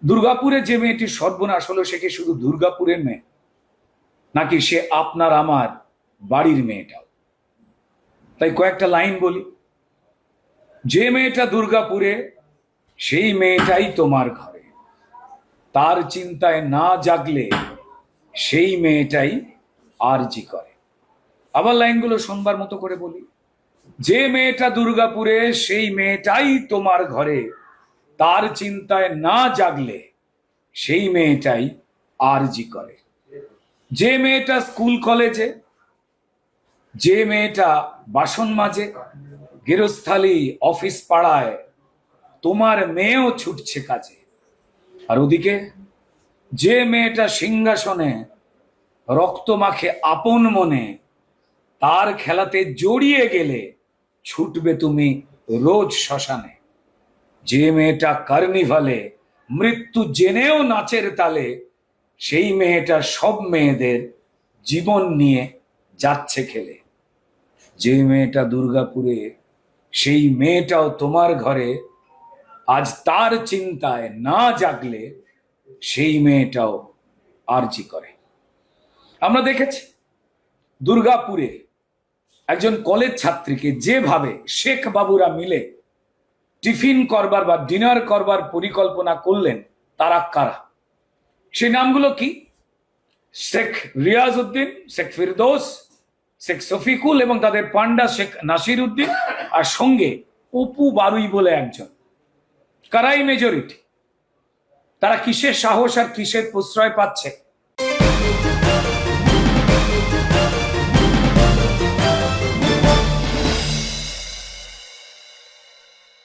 দুর্গাপুরে যে মেয়েটি সর্বনাশ হলো, সে কি শুধু দুর্গাপুরের মেয়ে, নাকি সে আপনার আমার বাড়ির মেয়েটাও? তাই কয়েকটা লাইন বলি। যে মেয়েটা দুর্গাপুরে, সেই মেয়েটাই তোমার ঘরে। তার চিন্তায় না জাগলে সেই মেয়েটাই আরজি করে। আবার লাইনগুলো শোনবার মতো করে বলি। যে মেয়েটা দুর্গাপুরে, সেই মেয়েটাই তোমার ঘরে। তার চিন্তায় না জাগলে সেই মেয়েটাই আরজি করে। যে মেয়েটা স্কুল কলেজে, যে মেয়েটা বাসন মাজে, গেরস্থালি, অফিস পাড়ায়, তোমার মেয়েও ছুটছে কাজে। আর ওদিকে যে মেয়েটা সিংহাসনে রক্ত মাখে আপন মনে, তার খেলাতে জড়িয়ে গেলে ছুটবে তুমি রোজ শ্মশানে। যে মেয়েটা কার্নিভালে মৃত্যু জেনেও নাচের তালে, সেই মেয়েটা সব মেয়েদের জীবন নিয়ে যাচ্ছে খেলে। যে মেয়েটা দুর্গাপুরে, সেই মেয়েটাও তোমার ঘরে। আজ তার চিন্তায় না জাগলে সেই মেয়েটাও আরজি করে। আমরা দেখেছি দুর্গাপুরে একজন কলেজ ছাত্রীকে যেভাবে শেখ বাবুরা মিলে টিফিন করবার বা ডিনার করবার পরিকল্পনা করলেন, তারা কারা? সেই নামগুলো কি? শেখ রিয়াজ উদ্দিন, শেখ ফিরদৌস, শেখ শফিকুল এবং তাদের পান্ডা শেখ নাসির উদ্দিন, আর সঙ্গে অপু বারুই বলে একজন। কারাই মেজরিটি? তারা কিসের সাহস আর কিসের প্রশ্রয় পাচ্ছে?